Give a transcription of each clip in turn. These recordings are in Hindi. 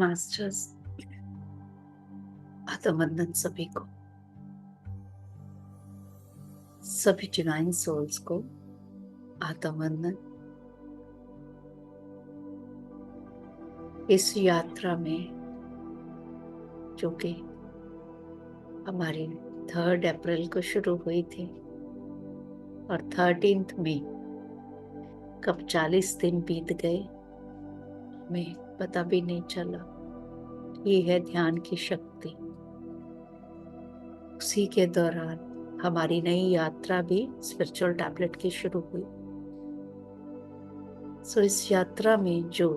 मास्टर्स आत्मवंदन सभी को, सभी डिवाइन सोल्स को आत्मवंदन। इस यात्रा में जो कि हमारी 3 अप्रैल को शुरू हुई थी और 13 मई कब 40 दिन बीत गए हमें पता भी नहीं चला। ये है ध्यान की शक्ति। उसी के दौरान हमारी नई यात्रा भी स्पिरिचुअल टैबलेट की शुरू हुई। सो इस यात्रा में जो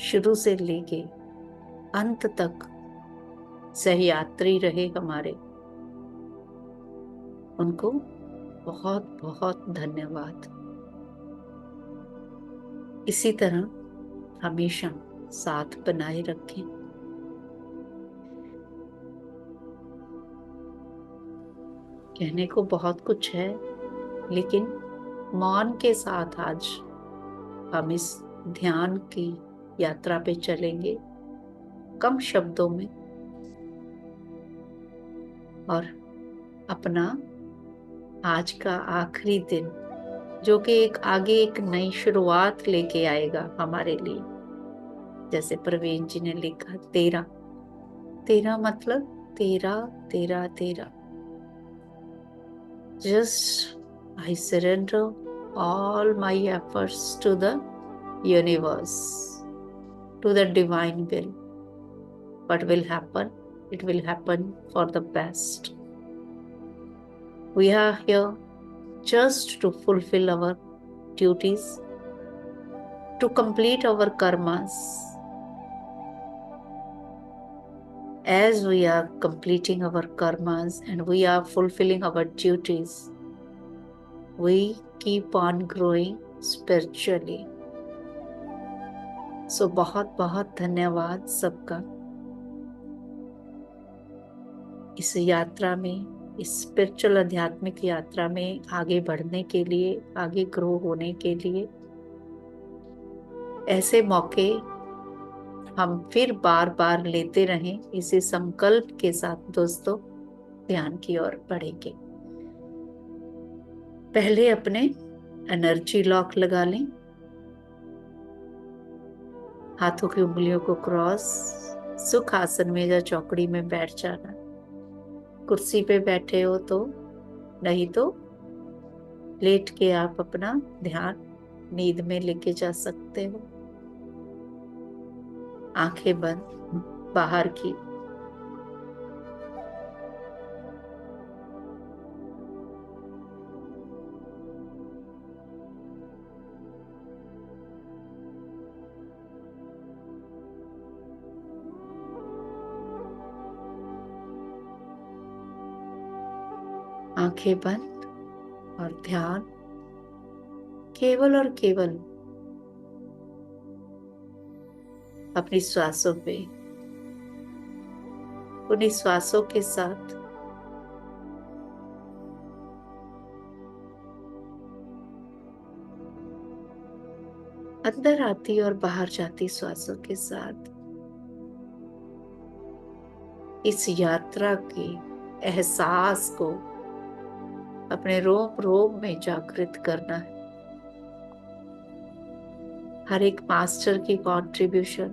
शुरू से लेके अंत तक सहयात्री रहे हमारे, उनको बहुत बहुत धन्यवाद। इसी तरह हमेशा साथ बनाए रखें। कहने को बहुत कुछ है, लेकिन मौन के साथ आज हम इस ध्यान की यात्रा पे चलेंगे, कम शब्दों में, और अपना आज का आखिरी दिन जो कि एक नई शुरुआत लेके आएगा हमारे लिए। जैसे प्रवीण जी ने लिखा 13 13 मतलब 13 13 13। Just I surrender all my efforts to the universe, to the divine will. What will happen? It will happen for the best. We are here just to fulfill our duties, to complete our karmas. As we are completing our karmas and we are fulfilling our duties, we keep on growing spiritually. So बहुत बहुत धन्यवाद सबका। इस यात्रा में, इस स्पिरिचुअल आध्यात्मिक यात्रा में आगे बढ़ने के लिए, आगे ग्रो होने के लिए ऐसे मौके हम फिर बार बार लेते रहें। इसी संकल्प के साथ दोस्तों ध्यान की ओर बढ़ेंगे। पहले अपने एनर्जी लॉक लगा लें। हाथों की उंगलियों को क्रॉस, सुख आसन में या चौकड़ी में बैठ जाना। कुर्सी पे बैठे हो तो, नहीं तो लेट के आप अपना ध्यान नींद में लेके जा सकते हो। आंखें बंद, बाहर की आंखें बंद और ध्यान केवल और केवल अपनी श्वासों पे, उन्हीं श्वासों के साथ अंदर आती और बाहर जाती श्वासों के साथ इस यात्रा के एहसास को अपने रोम रोम में जागृत करना है। हर एक मास्टर की कंट्रीब्यूशन,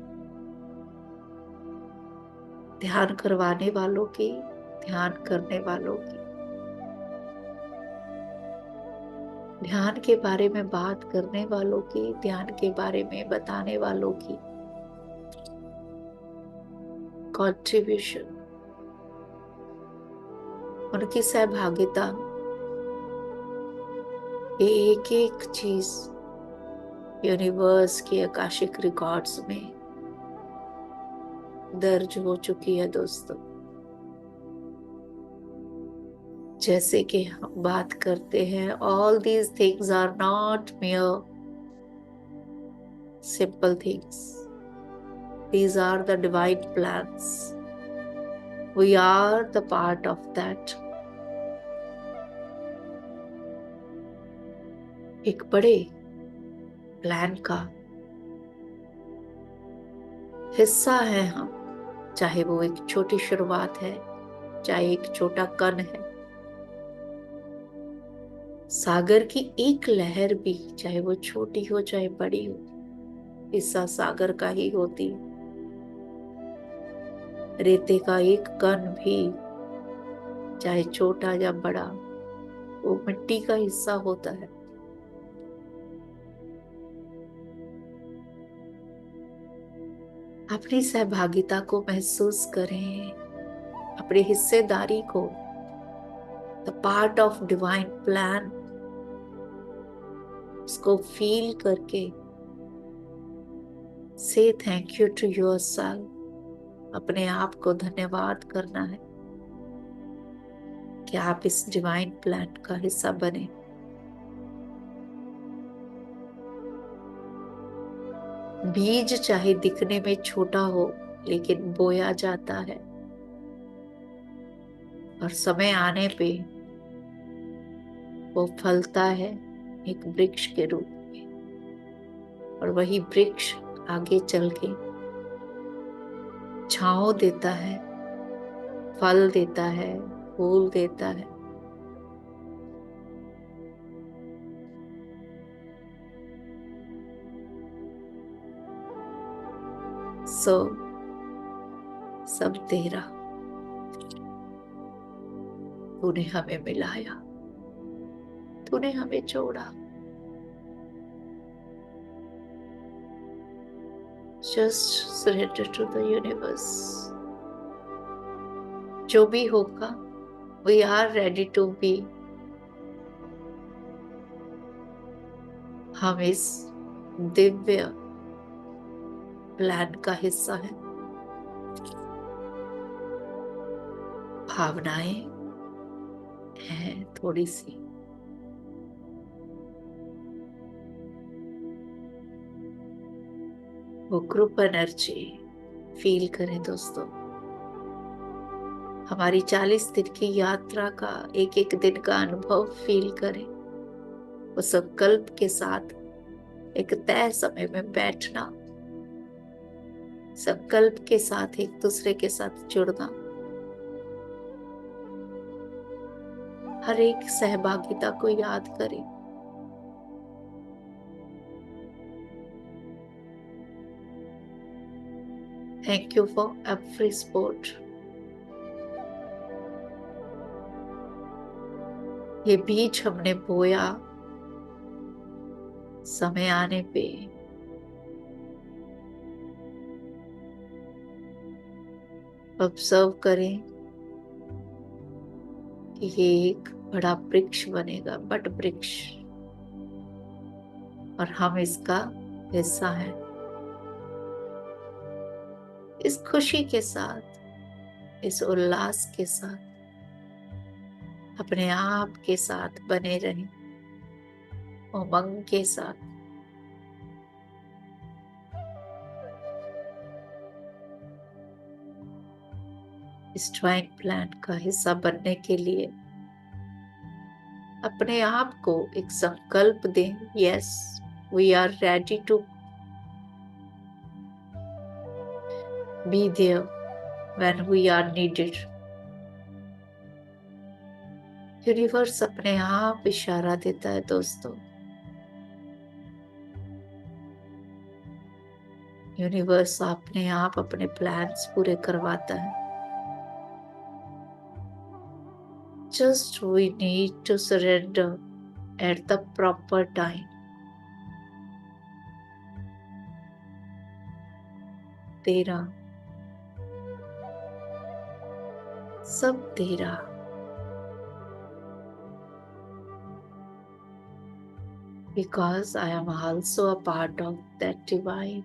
ध्यान करवाने वालों की, ध्यान करने वालों की, ध्यान के बारे में बात करने वालों की, ध्यान के बारे में बताने वालों की कंट्रीब्यूशन, उनकी सहभागिता, ये एक एक चीज यूनिवर्स के आकाशिक रिकॉर्ड्स में दर्ज हो चुकी है दोस्तों। जैसे कि हम बात करते हैं, all these things are not mere simple things. These are the divine plans. We are the part of that. एक बड़े प्लान का हिस्सा है हम, चाहे वो एक छोटी शुरुआत है, चाहे एक छोटा कण है। सागर की एक लहर भी, चाहे वो छोटी हो चाहे बड़ी हो, हिस्सा सागर का ही होती है। रेते का एक कण भी, चाहे छोटा या बड़ा, वो मिट्टी का हिस्सा होता है। अपनी सहभागिता को महसूस करें, अपनी हिस्सेदारी को, the part of divine plan, उसको फील करके से थैंक यू टू योरसेल्फ। अपने आप को धन्यवाद करना है कि आप इस डिवाइन प्लान का हिस्सा बने। बीज चाहे दिखने में छोटा हो, लेकिन बोया जाता है और समय आने पे वो फलता है एक वृक्ष के रूप में। और वही वृक्ष आगे चल के छांव देता है, फल देता है, फूल देता है। सो सब तेरा, तूने हमें मिलाया, तूने हमें जोड़ा। Just surrender to the universe. जो भी होगा, we are ready to be. हम इस दिव्य प्लान का हिस्सा है। भावनाएं हैं थोड़ी सी, वो ग्रुप एनर्जी फील करें दोस्तों। हमारी 40 दिन की यात्रा का एक एक दिन का अनुभव फील करें। वो संकल्प के साथ एक तय समय में बैठना, संकल्प के साथ एक दूसरे के साथ जुड़ना, हर एक सहभागिता को याद करें। Thank you for every support. ये बीज हमने बोया, समय आने पे ऑब्जर्व करें कि ये एक बड़ा वृक्ष बनेगा, बट वृक्ष, और हम इसका हिस्सा हैं। इस खुशी के साथ, इस उल्लास के साथ, अपने आप के साथ बने रहें, उमंग के साथ। इस डिवाइन प्लान का हिस्सा बनने के लिए अपने आप को एक संकल्प दें। Yes, we are ready to be there when we are needed. Universe अपने आप इशारा देता है दोस्तों। यूनिवर्स अपने आप अपने प्लान्स पूरे करवाता है। Just we need to surrender at the proper time. तेरा, सब तेरा। Because I am also a part of that divine.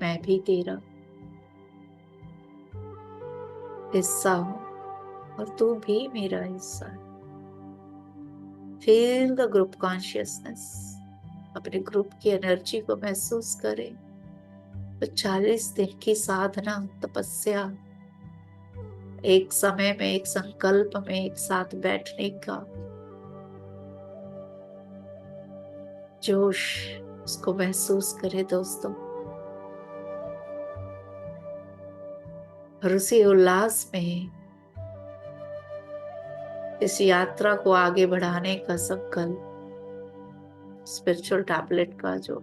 मैं भी तेरा हिस्सा हूँ और तू भी मेरा हिस्सा है। Feel the group consciousness. अपने ग्रुप की एनर्जी को महसूस करें। तो 40 दिन की साधना, तपस्या, एक समय में, एक संकल्प में एक साथ बैठने का जोश, उसको महसूस करें दोस्तों। और उसी उल्लास में इस यात्रा को आगे बढ़ाने का संकल्प, स्पिरिचुअल टैबलेट का जो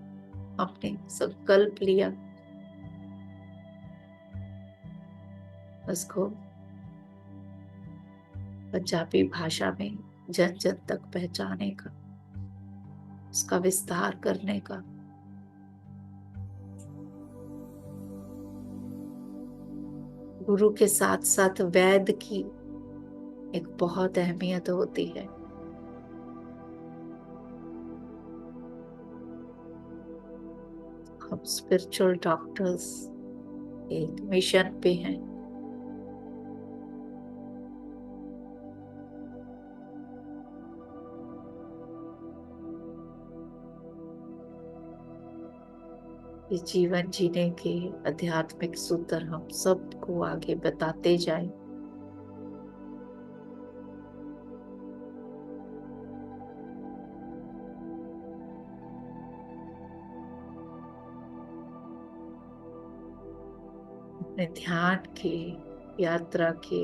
हमने संकल्प लिया, उसको पंजाबी भाषा में जन जन तक पहुंचाने का, उसका विस्तार करने का। गुरु के साथ साथ वैद्य की एक बहुत अहमियत होती है। हम स्पिरिचुअल डॉक्टर्स एक मिशन पे हैं। ये जीवन जीने के आध्यात्मिक सूत्र हम सबको आगे बताते जाएं। अपने ध्यान की यात्रा के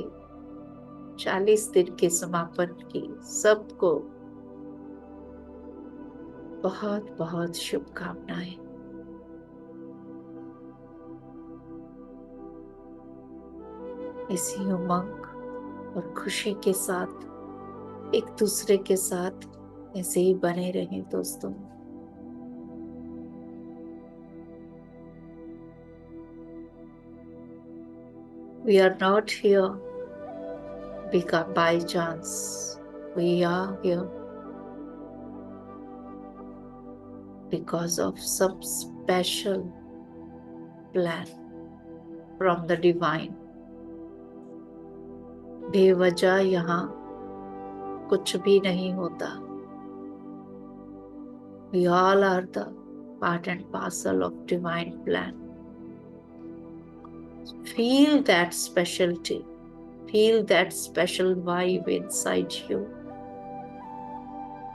40 दिन के समापन की सबको बहुत बहुत शुभकामनाएं। इसी उमंग और खुशी के साथ एक दूसरे के साथ ऐसे ही बने रहें दोस्तों। We are not here by chance. We are here because of some special plan from the divine. बेवजह यहाँ कुछ भी नहीं होता। We all are the part and parcel of divine plan. Feel that specialty. Feel that special vibe inside you.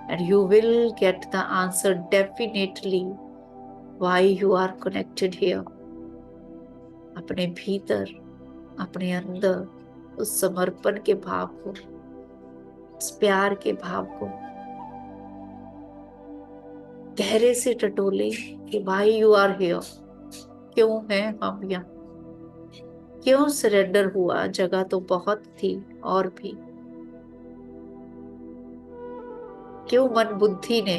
And you will get the answer definitely why you are connected here. अपने भीतर, अपने अंदर उस समर्पण के भाव को, उस प्यार के भाव को गहरे से टटोले कि भाई यू आर हियर। क्यों है हम यहाँ? क्यों सरेंडर हुआ? जगह तो बहुत थी और भी। क्यों मन बुद्धि ने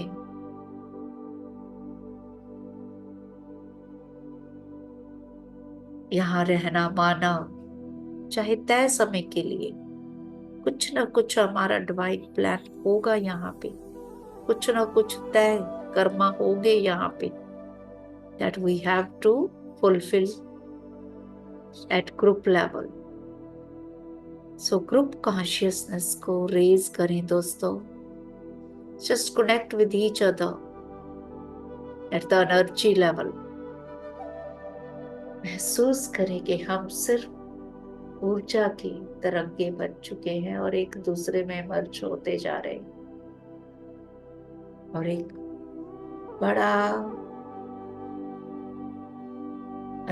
यहाँ रहना माना? चाहे तय समय के लिए कुछ ना कुछ हमारा डिवाइन प्लान होगा यहाँ पे, कुछ ना कुछ तय कर्मा होंगे यहाँ पे, that we have to fulfill at group level. So group consciousness को raise करें दोस्तों। Just connect with each other at the energy level. महसूस करें कि हम सिर्फ ऊर्जा की तरंगे बन चुके हैं और एक दूसरे में मर्ज होते जा रहे हैं और एक बड़ा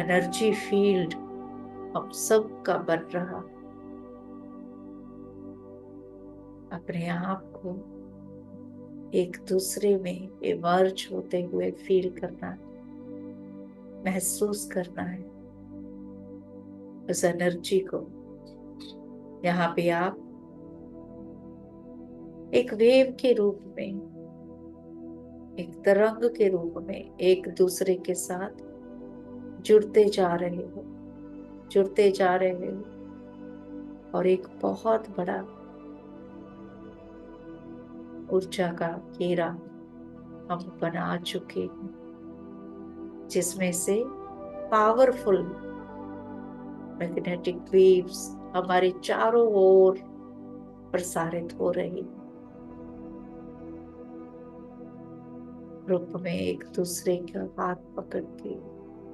एनर्जी फील्ड हम सब का बन रहा। अपने आप को एक दूसरे में इमर्ज होते हुए फील करना है, महसूस करना है उस एनर्जी को। यहाँ पे आप एक वेव के रूप में, एक तरंग के रूप में एक दूसरे के साथ जुड़ते जा रहे हो, जुड़ते जा रहे हो और एक बहुत बड़ा ऊर्जा का घेरा हम बना चुके हैं, जिसमें से पावरफुल मैग्नेटिक वेव्स हमारे चारों ओर प्रसारित हो रही। ग्रुप में एक दूसरे का हाथ पकड़ के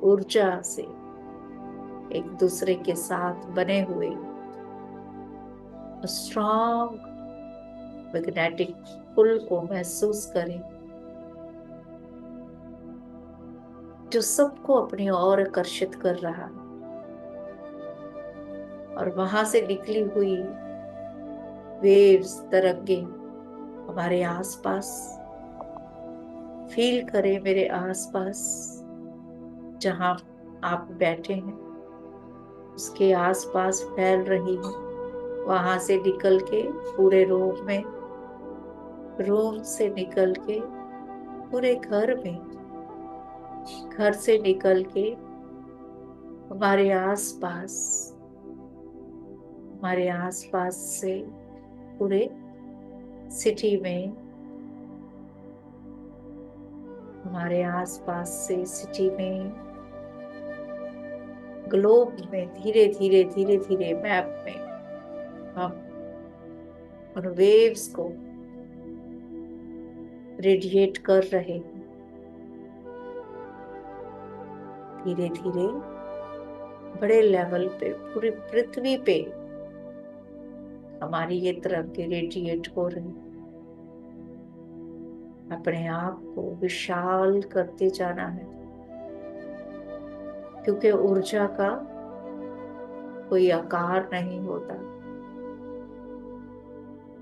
ऊर्जा से एक दूसरे के साथ बने हुए स्ट्रॉन्ग मैग्नेटिक पुल को महसूस करें, जो सबको अपनी ओर आकर्षित कर रहा है। और वहां से निकली हुई वेव्स, तरंगे हमारे आसपास, फील करें मेरे आसपास, जहां आप बैठे हैं उसके आसपास फैल रही है, वहां से निकल के पूरे रूम में, रूम से निकल के पूरे घर में, घर से निकल के हमारे आसपास, हमारे आसपास से पूरे सिटी में, हमारे आसपास से सिटी में, ग्लोब में, धीरे धीरे धीरे धीरे मैप में हम उन वेव्स को रेडिएट कर रहे हैं। धीरे धीरे बड़े लेवल पे पूरी पृथ्वी पे हमारी ये तरंगे रेडिएट हो रही। अपने आप को विशाल करते जाना है, क्योंकि ऊर्जा का कोई आकार नहीं होता,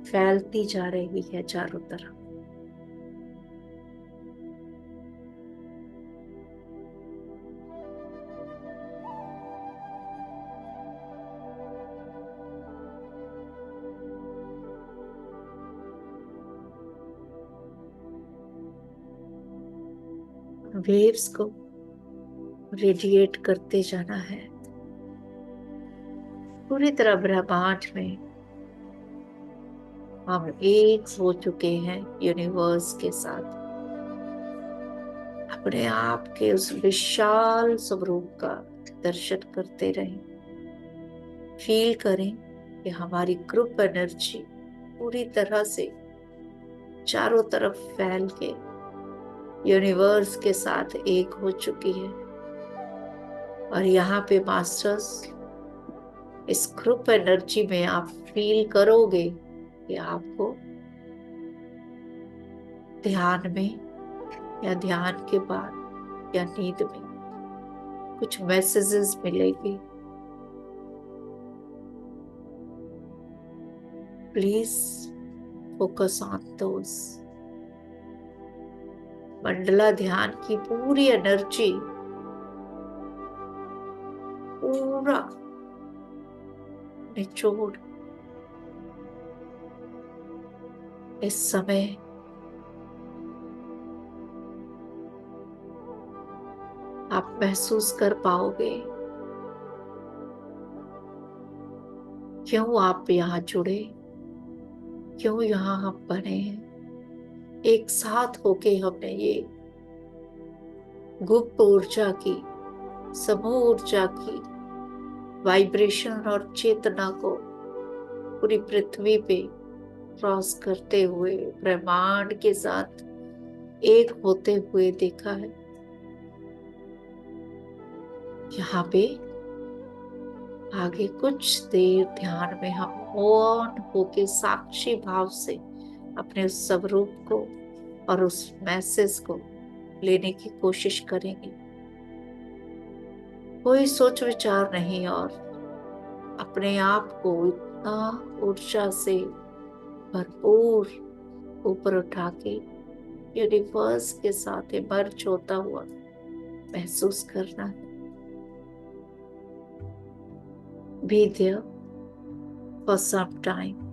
फैलती जा रही है चारों तरफ। वेव्स को रेडिएट करते जाना है पूरी तरह ब्रह्मांड में। हम एक हो चुके हैं यूनिवर्स के साथ। अपने आप के उस विशाल स्वरूप का दर्शन करते रहें। फील करें कि हमारी ग्रुप एनर्जी पूरी तरह से चारों तरफ फैल के यूनिवर्स के साथ एक हो चुकी है। और यहाँ पे मास्टर्स, इस ग्रुप एनर्जी में आप फील करोगे कि आपको ध्यान में या ध्यान के बाद या नींद में कुछ मैसेजेस मिलेंगे। Please focus on those. Mandla ध्यान की पूरी एनर्जी, पूरा निचोड़ इस समय आप महसूस कर पाओगे क्यों आप यहाँ जुड़े, क्यों यहाँ हम बने हैं। एक साथ होके हमने ये गुप्त ऊर्जा की, समूह ऊर्जा की वाइब्रेशन और चेतना को पूरी पृथ्वी पे क्रॉस करते हुए ब्रह्मांड के साथ एक होते हुए देखा है। यहाँ पे आगे कुछ देर ध्यान में हम मौन होके साक्षी भाव से अपने उस स्वरूप को और उस मैसेज को लेने की कोशिश करेंगे। कोई सोच विचार नहीं, और अपने आप को इतना ऊर्जा से भरपूर ऊपर उठा के यूनिवर्स के साथ मर्ज होता हुआ महसूस करना है। Be there for some time.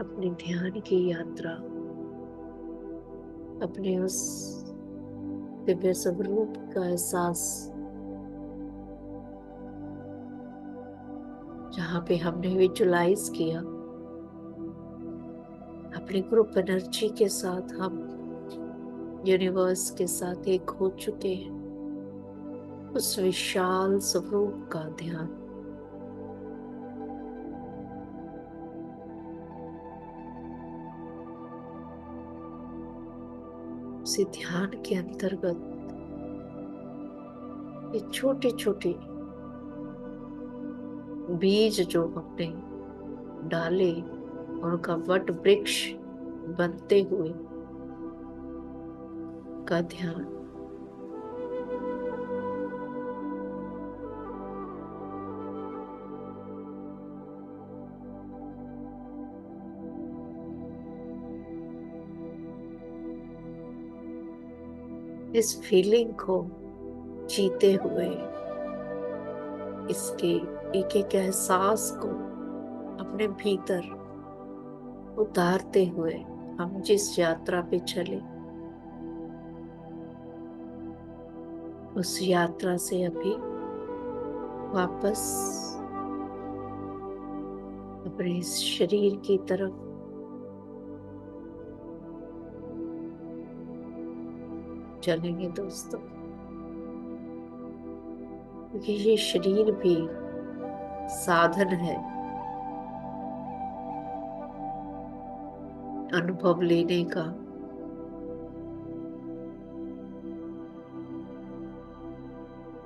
अपनी ध्यान की यात्रा अपने उस दिव्य स्वरूप का एहसास, जहाँ पे हमने विजुलाइज किया अपनी ग्रुप एनर्जी के साथ, हम यूनिवर्स के साथ एक हो चुके हैं। उस विशाल स्वरूप का ध्यान, उसी ध्यान के अंतर्गत ये छोटे छोटे बीज जो हमने डाले, उनका वट वृक्ष बनते हुए का ध्यान। इस फीलिंग को जीते हुए, इसके एक एक एहसास को अपने भीतर उतारते हुए हम जिस यात्रा पे चले, उस यात्रा से अभी वापस अपने इस शरीर की तरफ चलेंगे दोस्तों, क्योंकि ये शरीर भी साधन है अनुभव लेने का,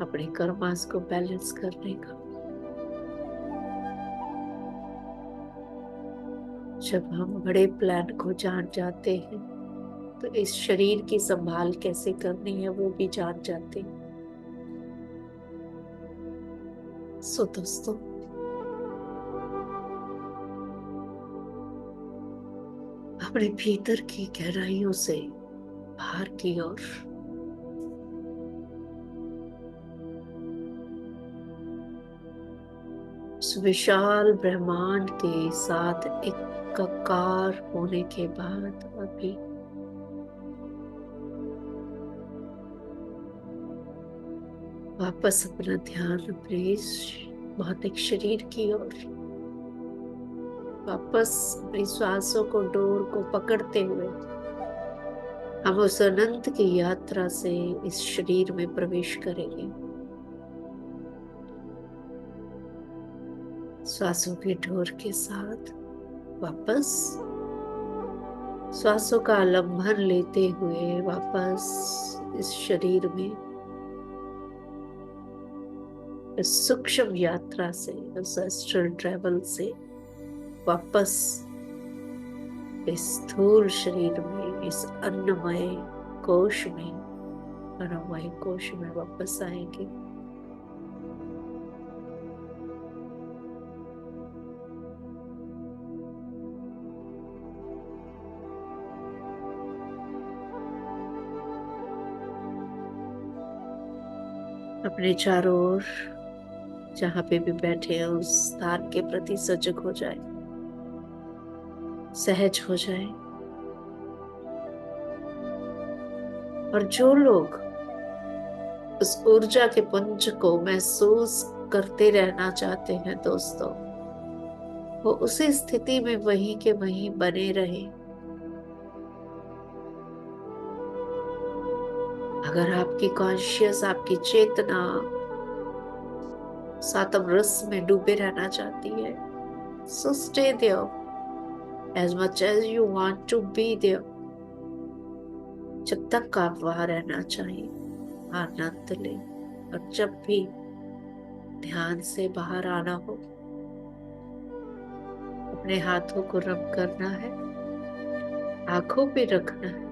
अपने कर्मास को बैलेंस करने का। जब हम बड़े प्लान को जान जाते हैं तो इस शरीर की संभाल कैसे करनी है वो भी जान जाते हैं। सो दोस्तों, अपने भीतर की गहराइयों से बाहर की ओर उस विशाल ब्रह्मांड के साथ एकाकार होने के बाद अभी वापस अपना ध्यान अपने इस भौतिक शरीर की ओर, वापस अपनी श्वासों को, डोर को पकड़ते हुए हम उस अनंत की यात्रा से इस शरीर में प्रवेश करेंगे। श्वासों के डोर के साथ वापस श्वासों का आलंबन लेते हुए वापस इस शरीर में, इस सूक्ष्म यात्रा से, इस एस्ट्रल ट्रैवल से वापस इस स्थूल शरीर में, इस अन्नमय कोश में, अनमय कोश में वापस आएंगे। अपने चारों ओर जहां पे भी बैठे हैं उस स्थान के प्रति सजग हो जाए, सहज हो जाए। और जो लोग उस ऊर्जा के पुंज को महसूस करते रहना चाहते हैं दोस्तों, वो उसी स्थिति में वहीं के वहीं बने रहे। अगर आपकी कॉन्शियस, आपकी चेतना सातम रस में डूबे रहना चाहती है, so stay there as much as you want to be there। जब तक आप वहां रहना चाहिए आनंद ले, और जब भी ध्यान से बाहर आना हो, अपने हाथों को रब करना है, आंखों पे रखना है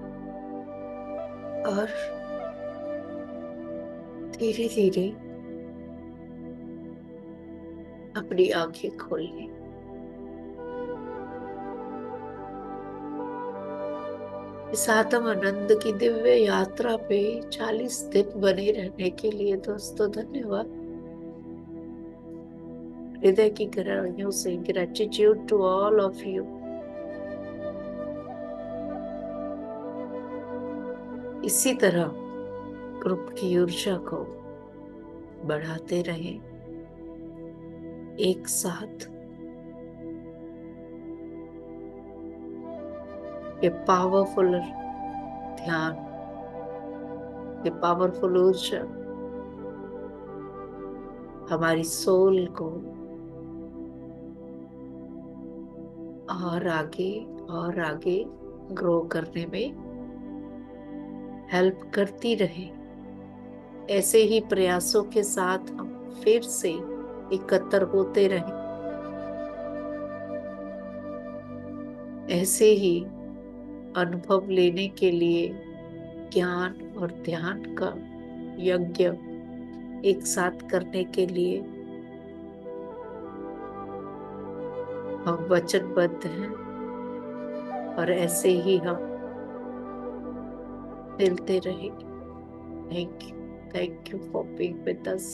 और धीरे धीरे अपनी आंखें खोलनी। इस आत्म आनंद की दिव्य यात्रा पे 40 दिन बने रहने के लिए दोस्तों धन्यवाद। हृदय की गहराइयों से gratitude to all of you. इसी तरह ग्रुप की ऊर्जा को बढ़ाते रहें एक साथ। ये पावरफुल ध्यान, ये पावरफुल ऊर्जा हमारी सोल को और आगे ग्रो करने में हेल्प करती रहे। ऐसे ही प्रयासों के साथ हम फिर से एकत्र होते रहे। ऐसे ही अनुभव लेने के लिए ज्ञान और ध्यान का यज्ञ एक साथ करने के लिए हम वचनबद्ध हैं, और ऐसे ही हम मिलते रहेंगे। Thank you for being with us.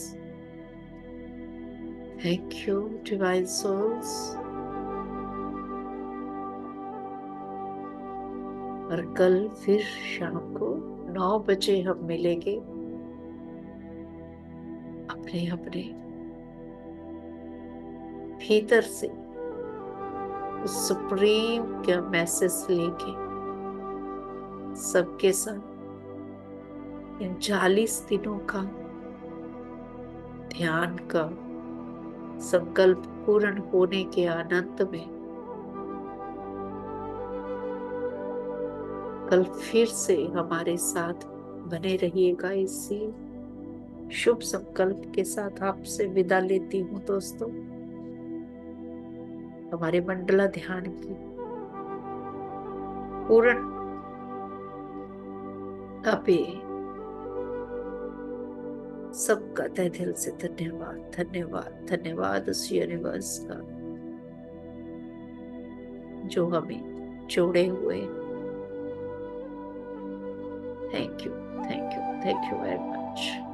Thank you, divine souls. और कल फिर शाम को 9 बजे हम मिलेंगे अपने अपने भीतर से उस सुप्रीम का मैसेज लेके सबके साथ इन 40 दिनों का ध्यान का संकल्प पूर्ण होने के आनंद में कल फिर से हमारे साथ बने रहिएगा। इसी शुभ संकल्प के साथ आपसे विदा लेती हूँ दोस्तों। हमारे मंडला ध्यान की पूर्ण पे सबका तहे दिल से धन्यवाद, धन्यवाद, धन्यवाद उस यूनिवर्स का जो हमें जोड़े हुए। Thank you, thank you, thank you very much.